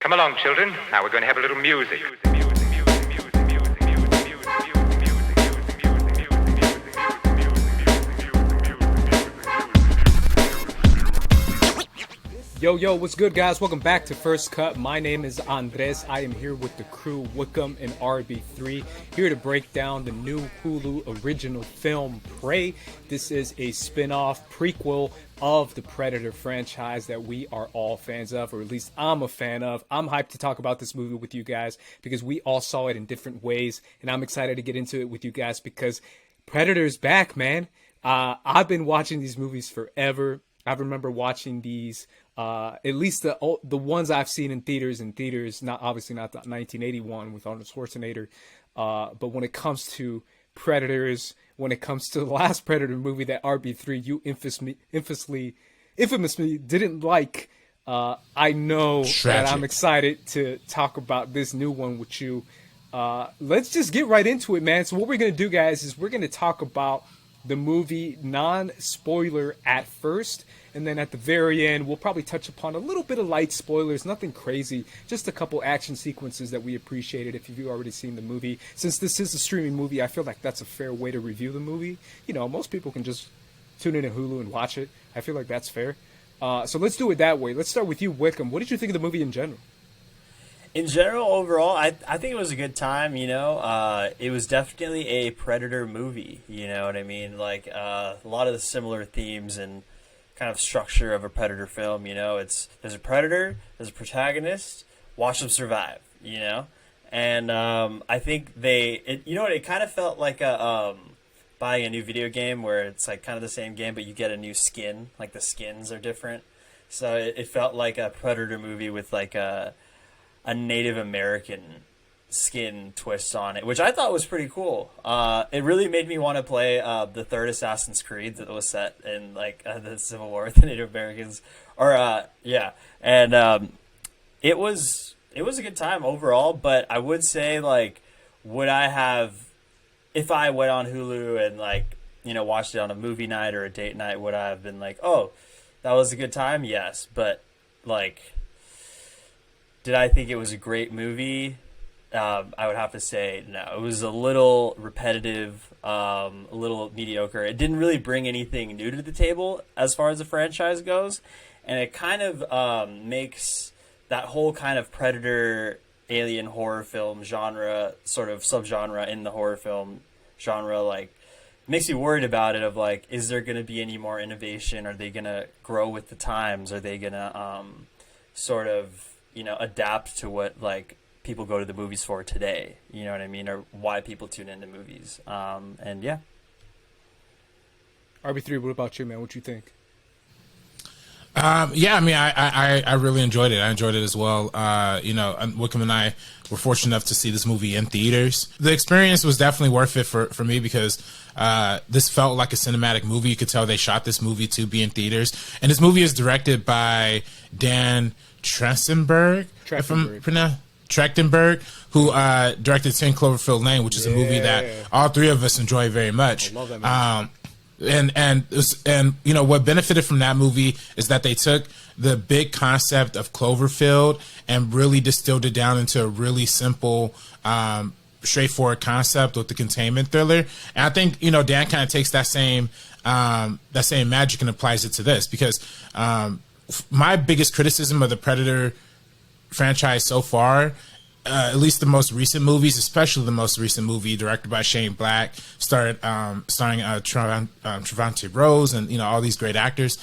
Come along, children. Now we're going to have a little music. Yo, what's good, guys? Welcome back to First Cut. My name is Andres. I am here with the crew, Wikum and RB3, here to break down the new Hulu original film, Prey. This is a spin-off prequel of the Predator franchise that we are all fans of, or at least I'm a fan of. I'm hyped to talk about this movie with you guys because we all saw it in different ways, and I'm excited to get into it with you guys because Predator's back, man. I've been watching these movies forever. I remember watching these, at least the ones I've seen in theaters, not obviously not the 1981 with Arnold Schwarzenegger, but when it comes to Predators, when it comes to the last Predator movie that RB3 you infamously didn't like, I know that I'm excited to talk about this new one with you. Let's just get right into it, man. So what we're going to do, guys, is we're going to talk about the movie non-spoiler at first, and then at the very end we'll probably touch upon a little bit of light spoilers, nothing crazy, just a couple action sequences that we appreciated if you've already seen the movie. Since this is a streaming movie, I feel like that's a fair way to review the movie. You know, most people can just tune in to Hulu and watch it. I feel like that's fair. So let's do it that way. Let's start with you, Wikum. What did you think of the movie in general? In general, overall, I think it was a good time, you know. It was definitely a Predator movie, you know what I mean? Like, a lot of the similar themes and kind of structure of a Predator film, you know. There's a Predator, there's a protagonist, watch them survive, you know? And I think it kind of felt like buying a new video game where it's like kind of the same game, but you get a new skin, like the skins are different. So it felt like a Predator movie with like a Native American skin twist on it, which I thought was pretty cool. It really made me want to play the third Assassin's Creed that was set in like the Civil War with the Native Americans. And it was a good time overall. But I would say, like, would I have, if I went on Hulu and, like, you know, watched it on a movie night or a date night, would I have been like, oh, that was a good time? Yes, but like, did I think it was a great movie? I would have to say no. It was a little repetitive, a little mediocre. It didn't really bring anything new to the table as far as the franchise goes, and it kind of makes that whole kind of Predator alien horror film genre, sort of subgenre in the horror film genre, like, makes you worried about it, of like, is there going to be any more innovation? Are they going to grow with the times? Are they going to sort of, you know, adapt to what, like, people go to the movies for today, you know what I mean, or why people tune into movies. And yeah. RB3, what about you, man? What you think? Yeah, I mean, I really enjoyed it. I enjoyed it as well. You know, Wikum and I were fortunate enough to see this movie in theaters. The experience was definitely worth it for me because this felt like a cinematic movie. You could tell they shot this movie to be in theaters. And this movie is directed by Dan Trachtenberg, who directed 10 Cloverfield Lane, which is a movie that all three of us enjoy very much. I love that movie. And you know what benefited from that movie is that they took the big concept of Cloverfield and really distilled it down into a really simple, straightforward concept with the containment thriller. And I think, you know, Dan kind of takes that same magic and applies it to this, because my biggest criticism of the Predator franchise so far, at least the most recent movies, especially the most recent movie directed by Shane Black, starring Trevante Rose and, you know, all these great actors.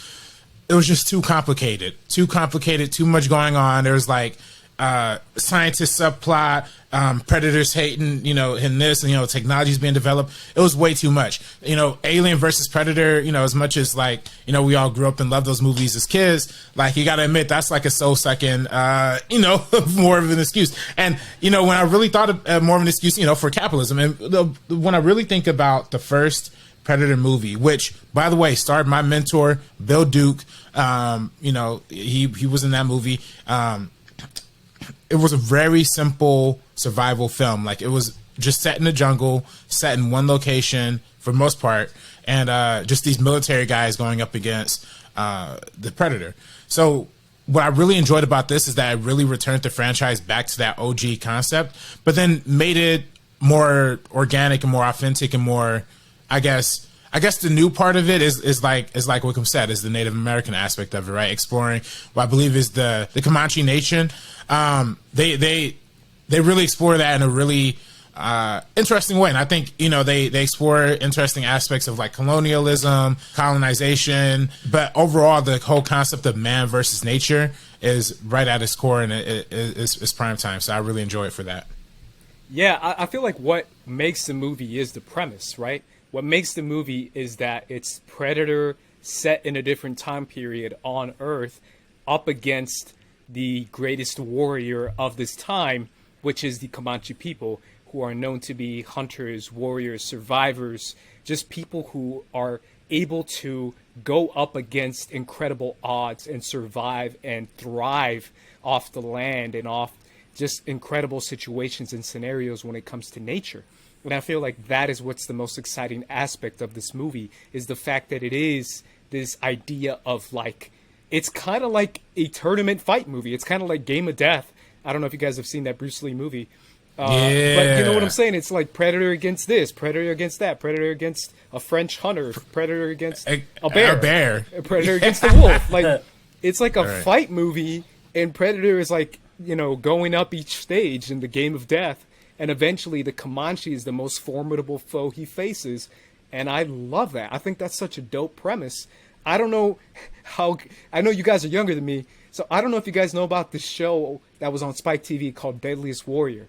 It was just too complicated, too much going on. There was like scientist subplot, predators hating, you know, in this, and, you know, technology's being developed. It was way too much. You know, Alien versus Predator, you know, as much as, like, you know, we all grew up and loved those movies as kids, like, you gotta admit that's like a second, you know, more of an excuse. And, you know, when I really thought of more of an excuse, you know, for capitalism, and when I really think about the first Predator movie, which, by the way, starred my mentor Bill Duke, you know, he was in that movie. It was a very simple survival film. Like, it was just set in the jungle, set in one location for the most part, and just these military guys going up against the Predator. So what I really enjoyed about this is that it really returned the franchise back to that OG concept, but then made it more organic and more authentic and more, I guess the new part of it is like Wikum said, is the Native American aspect of it, right? Exploring what I believe is the Comanche Nation. They really explore that in a really interesting way. And I think, they explore interesting aspects of like colonialism, colonization, but overall the whole concept of man versus nature is right at its core, and it's prime time. So I really enjoy it for that. Yeah, I feel like what makes the movie is the premise, right? What makes the movie is that it's Predator set in a different time period on Earth up against the greatest warrior of this time, which is the Comanche people, who are known to be hunters, warriors, survivors, just people who are able to go up against incredible odds and survive and thrive off the land and off just incredible situations and scenarios when it comes to nature. And I feel like that is what's the most exciting aspect of this movie, is the fact that it is this idea of like, it's kind of like a tournament fight movie. It's kind of like Game of Death. I don't know if you guys have seen that Bruce Lee movie. Yeah. But you know what I'm saying? It's like Predator against this, Predator against that, Predator against a French hunter, Predator against a bear, Predator against a wolf. Like, it's like a fight movie, and Predator is like, going up each stage in the game of death. And eventually the Comanche is the most formidable foe he faces. And I love that. I think that's such a dope premise. I don't know I know you guys are younger than me, so I don't know if you guys know about this show that was on Spike TV called Deadliest Warrior.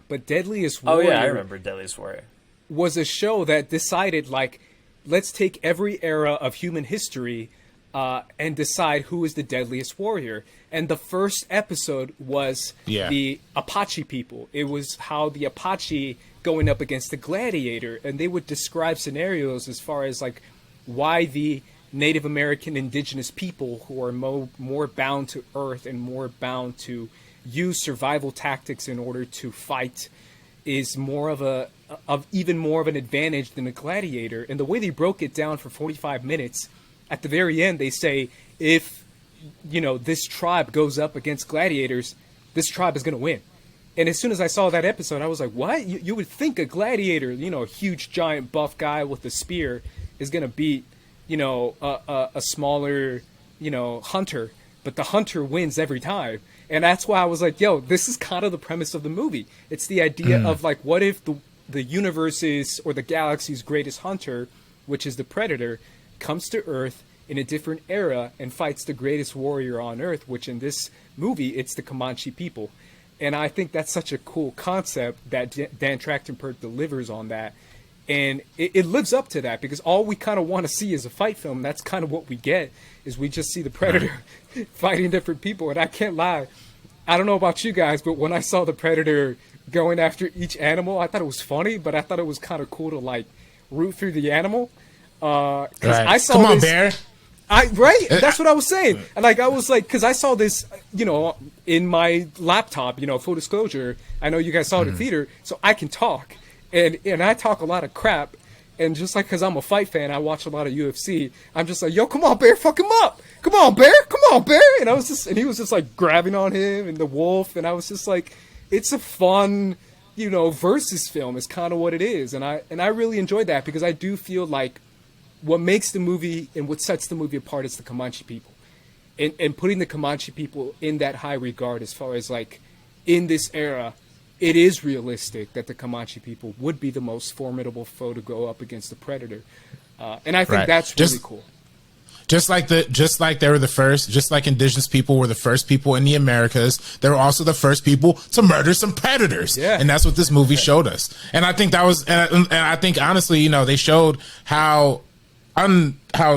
But Deadliest Warrior... Oh, yeah, I remember Deadliest Warrior. ...was a show that decided, like, let's take every era of human history and decide who is the deadliest warrior. And the first episode was the Apache people. It was how the Apache going up against the gladiator, and they would describe scenarios as far as like why the Native American indigenous people, who are more bound to earth and more bound to use survival tactics in order to fight, is more of even more of an advantage than a gladiator. And the way they broke it down for 45 minutes, at the very end, they say, if, this tribe goes up against gladiators, this tribe is going to win. And as soon as I saw that episode, I was like, what? You would think a gladiator, a huge, giant, buff guy with a spear is going to beat, a smaller, hunter. But the hunter wins every time. And that's why I was like, yo, this is kind of the premise of the movie. It's the idea of, like, what if the universe's or the galaxy's greatest hunter, which is the Predator, comes to Earth in a different era and fights the greatest warrior on Earth, which in this movie, it's the Comanche people. And I think that's such a cool concept that Dan Trachtenberg delivers on that. And it lives up to that, because all we kind of want to see is a fight film. That's kind of what we get, is we just see the Predator fighting different people. And I can't lie, I don't know about you guys, but when I saw the Predator going after each animal, I thought it was funny, but I thought it was kind of cool to, like, root through the animal. I saw Come on, this, bear. That's what I was saying. And like, I was like, because I saw this, in my laptop, full disclosure. I know you guys saw it in theater, so I can talk. And I talk a lot of crap. And just like, because I'm a fight fan, I watch a lot of UFC. I'm just like, yo, come on, bear, fuck him up. Come on, bear. Come on, bear. And he was just like grabbing on him and the wolf. And I was just like, it's a fun, versus film is kind of what it is. And I really enjoyed that, because I do feel like what makes the movie and what sets the movie apart is the Comanche people, and putting the Comanche people in that high regard, as far as like, in this era, it is realistic that the Comanche people would be the most formidable foe to go up against the Predator. And I think that's really cool. Just like they were the first, just like indigenous people were the first people in the Americas, they were also the first people to murder some predators. Yeah. And that's what this movie showed us. And I think that was, and I think honestly, they showed how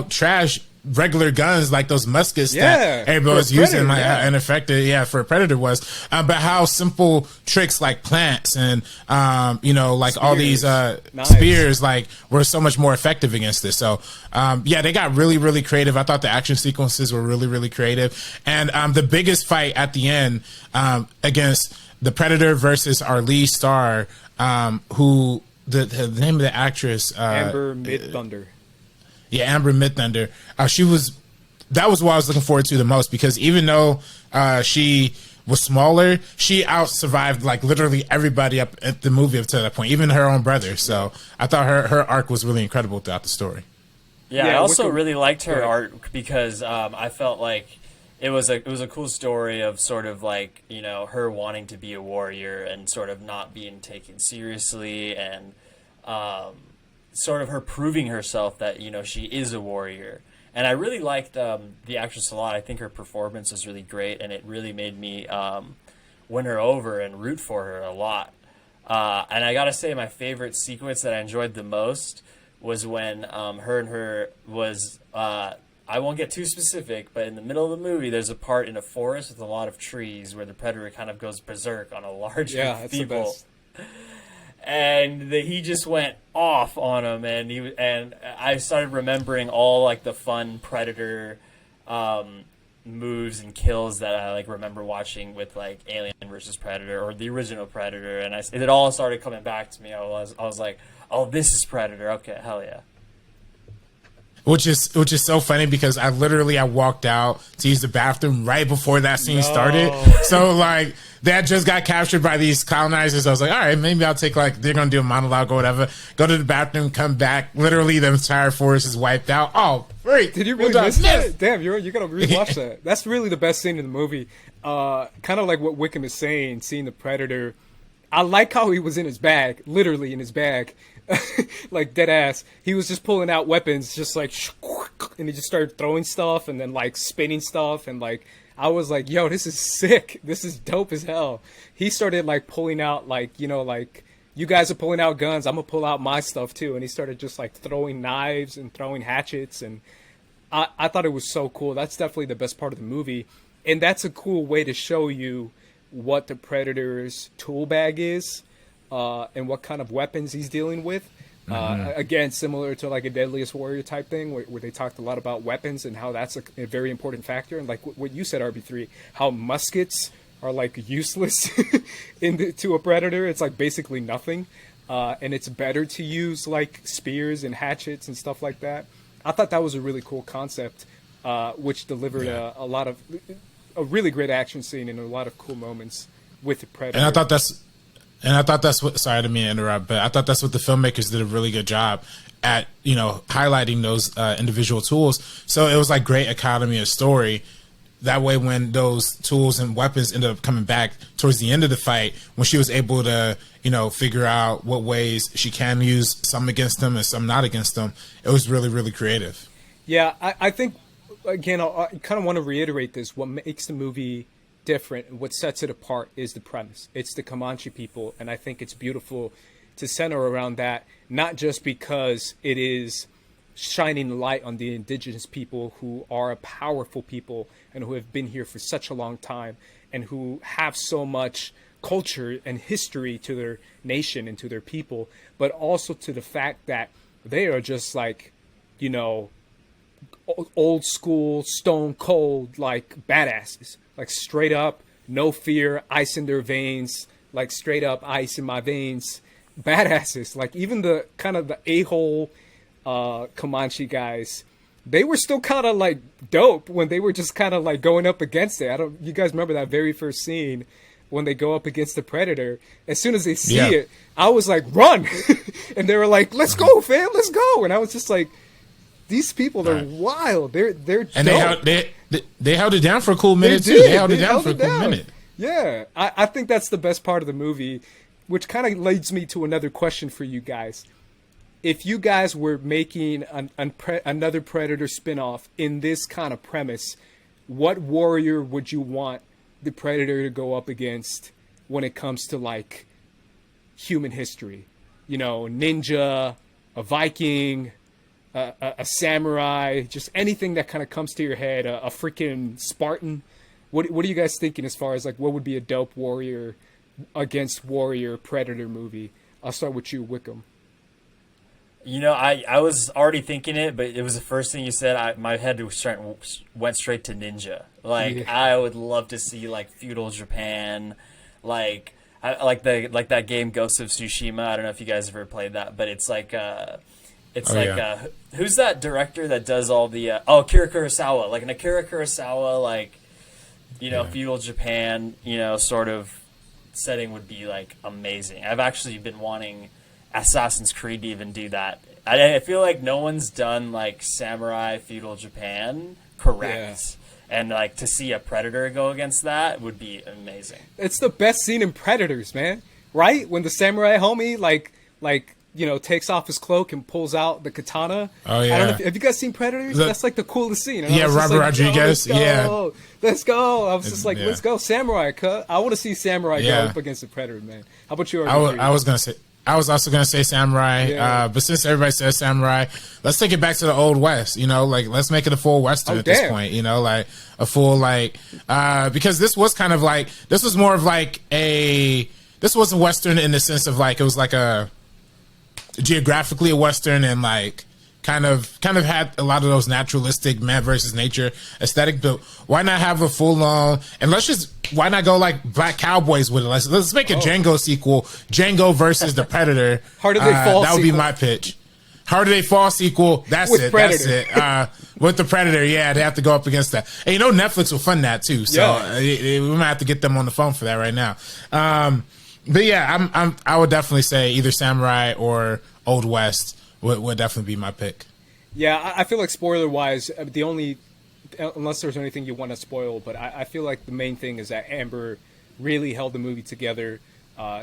trash regular guns like those muskets that everybody was using and effective for a predator was, but how simple tricks like plants and spears, all these spears like were so much more effective against this. So they got really, really creative. I thought the action sequences were really, really creative. And the biggest fight at the end against the Predator versus our lead star, who the name of the actress, Amber Midthunder. Yeah, Amber Midthunder. She was that was what I was looking forward to the most, because even though she was smaller, she out survived like literally everybody up at the movie up to that point, even her own brother. So I thought her arc was really incredible throughout the story. Yeah, I also really liked her arc because I felt like it was a cool story of sort of like, you know, her wanting to be a warrior and sort of not being taken seriously, and sort of her proving herself that, you know, she is a warrior. And I really liked the actress a lot. I think her performance was really great, and it really made me win her over and root for her a lot. And I gotta say, my favorite sequence that I enjoyed the most was when her was, I won't get too specific, but in the middle of the movie, there's a part in a forest with a lot of trees where the predator kind of goes berserk on a large group of people. And he just went off on him, and I started remembering all like the fun predator moves and kills that I like remember watching with like Alien versus Predator or the original Predator, and it all started coming back to me. I was like, oh, this is Predator. Okay, hell yeah. Which is so funny because I walked out to use the bathroom right before that scene started. So like that just got captured by these colonizers. I was like, all right, maybe I'll take like, they're gonna do a monologue or whatever. Go to the bathroom, come back. Literally, the entire forest is wiped out. Oh, great! Did you really miss that? Damn, you gotta rewatch that. That's really the best scene in the movie. Kind of like what Wikum is saying, seeing the predator. I like how he was in his bag, literally in his bag. Like dead ass, he was just pulling out weapons, just like, and he just started throwing stuff and then like spinning stuff, and like I was like, yo, this is sick, this is dope as hell. He started like pulling out, like, you know, like, you guys are pulling out guns, I'm gonna pull out my stuff too, and he started just like throwing knives and throwing hatchets, and I thought it was so cool. That's definitely the best part of the movie, and that's a cool way to show you what the Predator's tool bag is. And what kind of weapons he's dealing with. Again, similar to like a Deadliest Warrior type thing, where they talked a lot about weapons and how that's a very important factor. And like what you said, RB3, how muskets are like useless to a predator. It's like basically nothing. And it's better to use like spears and hatchets and stuff like that. I thought that was a really cool concept, which delivered a really great action scene and a lot of cool moments with the predator. And I thought that's what, sorry, I didn't mean to interrupt, but I thought that's what the filmmakers did a really good job at, you know, highlighting those individual tools. So it was like great economy of story. That way, when those tools and weapons ended up coming back towards the end of the fight, when she was able to, you know, figure out what ways she can use some against them and some not against them, it was really, really creative. Yeah, I think, again, I kind of want to reiterate this. What makes the movie different, what sets it apart, is the premise. It's the Comanche people, and I think it's beautiful to center around that, not just because it is shining light on the indigenous people who are a powerful people and who have been here for such a long time and who have so much culture and history to their nation and to their people, but also to the fact that they are just like, you know, old school, stone cold, like badasses. Like straight up, no fear, ice in their veins, like straight up ice in my veins, badasses. Like even the kind of the a-hole Comanche guys, they were still kind of like dope when they were just kind of like going up against it. You guys remember that very first scene when they go up against the predator? As soon as they see it, I was like, run! And they were like, let's go, fam, let's go! And I was just like, these people are wild. They're and dope. They held it down for a cool minute too. They held it down for a cool minute. Yeah, I think that's the best part of the movie, which kind of leads me to another question for you guys. If you guys were making another Predator spinoff in this kind of premise, what warrior would you want the Predator to go up against when it comes to like human history? You know, ninja, a Viking, a samurai, just anything that kind of comes to your head, a freaking Spartan. What are you guys thinking as far as like what would be a dope warrior against warrior Predator movie? I'll start with you, Wikum. You know, I was already thinking it, but it was the first thing you said. My head went straight to ninja. Like I would love to see like feudal Japan, like like that game Ghost of Tsushima. I don't know if you guys ever played that, but it's like It's yeah. Who's that director that does all the Akira Kurosawa, like an Akira Kurosawa, like, you know, feudal Japan, you know, sort of setting would be like amazing. I've actually been wanting Assassin's Creed to even do that. I feel like no one's done like samurai feudal Japan correct. And like to see a Predator go against that would be amazing. It's the best scene in Predators, man. Right? When the samurai homie like you know, takes off his cloak and pulls out the katana. Oh yeah. I don't know have you guys seen Predators? That's like the coolest scene. And yeah, Robert Rodriguez. Let's go. I was just like, let's go, samurai. Cut. I want to see samurai go up against the Predator, man. How about you? I was also gonna say samurai, but since everybody says samurai, let's take it back to the old west. You know, like let's make it a full western at this point. You know, like a full because this was kind of like this was a western in the sense of like it was like a geographically a western and like kind of had a lot of those naturalistic man versus nature aesthetic, but why not have a full on and why not go like Black Cowboys with it? Let's make a Django sequel, Django versus the Predator. How do they fall? That would be my pitch. How do they fall sequel? That's with it. Predator. That's it. With the Predator, they have to go up against that. And you know Netflix will fund that too, so we might have to get them on the phone for that right now. But yeah, I would definitely say either samurai or Old West would definitely be my pick. Yeah, I feel like spoiler wise, unless there's anything you want to spoil, but I feel like the main thing is that Amber really held the movie together.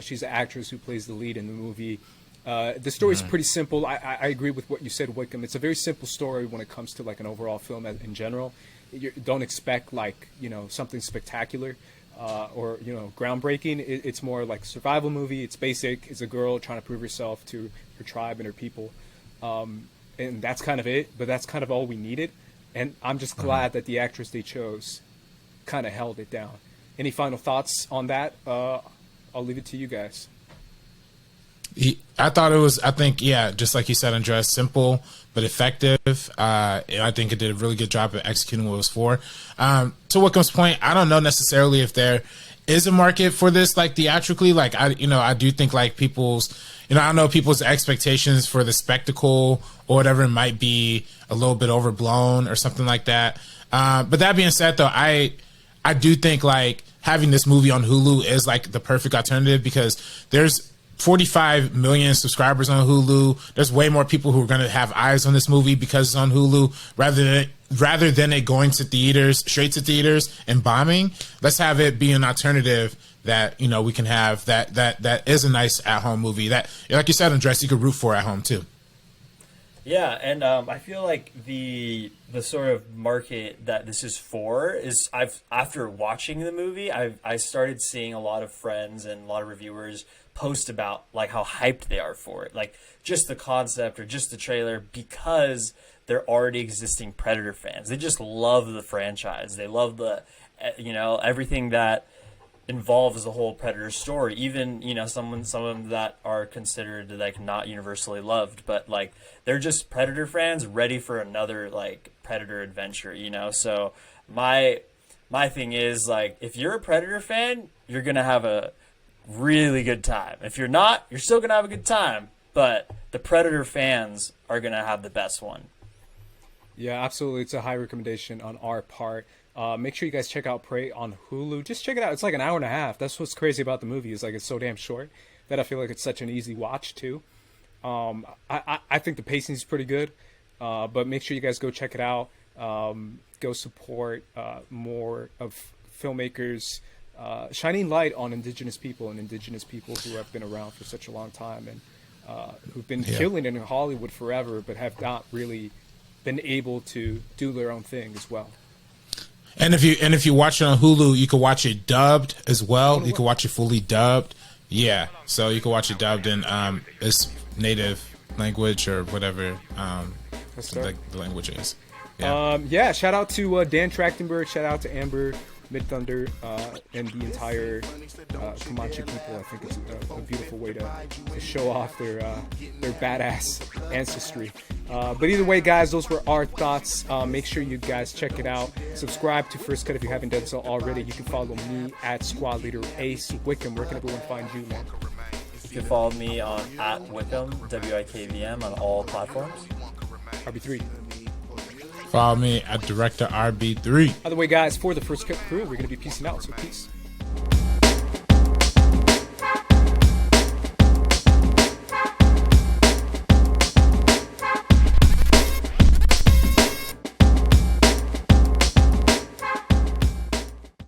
She's an actress who plays the lead in the movie. The story's pretty simple. I agree with what you said, Wikum. It's a very simple story when it comes to like an overall film in general. You don't expect like, you know, something spectacular. Or, you know, groundbreaking. It's more like a survival movie. It's basic. It's a girl trying to prove herself to her tribe and her people. And that's kind of it, but that's kind of all we needed. And I'm just glad that the actress they chose kind of held it down. Any final thoughts on that? I'll leave it to you guys. I thought it was, just like you said, Andres, simple but effective. I think it did a really good job of executing what it was for. To Wickham's point, I don't know necessarily if there is a market for this, like theatrically. Like I do think like I know people's expectations for the spectacle or whatever might be a little bit overblown or something like that. But that being said, though, I do think like having this movie on Hulu is like the perfect alternative because there's 45 million subscribers on Hulu. There's way more people who are going to have eyes on this movie because it's on Hulu rather than it going to theaters, straight to theaters and bombing. Let's have it be an alternative that, you know, we can have that is a nice at-home movie that, like you said, Andres, you could root for at home too. Yeah, and I feel like the sort of market that this is for is after watching the movie, I started seeing a lot of friends and a lot of reviewers post about like how hyped they are for it, like just the concept or just the trailer, because they're already existing Predator fans. They just love the franchise. They love the everything that involves the whole Predator story. Even, you know, some of them that are considered like not universally loved, but like they're just Predator fans ready for another like Predator adventure, you know. So my thing is like, if you're a Predator fan, you're gonna have a really good time. If you're not, you're still gonna have a good time, but the Predator fans are gonna have the best one. Yeah, absolutely. It's a high recommendation on our part. Make sure you guys check out Prey on Hulu. Just check it out. It's like an hour and a half. That's what's crazy about the movie, is like it's so damn short that I feel like it's such an easy watch too. I think the pacing is pretty good, but make sure you guys go check it out. Go support more of filmmakers shining light on indigenous people and indigenous people who have been around for such a long time and who've been killing it in Hollywood forever, but have not really been able to do their own thing as well. And if you watch it on Hulu, you can watch it dubbed as well. You can watch it fully dubbed. Yeah, so you can watch it dubbed in its native language or whatever the language is. Yeah. Shout out to Dan Trachtenberg. Shout out to Amber Midthunder and the entire Comanche people. I think it's a beautiful way to show off their badass ancestry. But either way, guys, those were our thoughts. Make sure you guys check it out. Subscribe to First Cut if you haven't done so already. You can follow me at Squad Leader Ace. Wikum, where can everyone find you, man? can follow me on @Wikum, WIKVM, on all platforms. RB3. Follow me at Director RB3. By the way, guys, for the First Cut crew, we're going to be peacing out, so peace.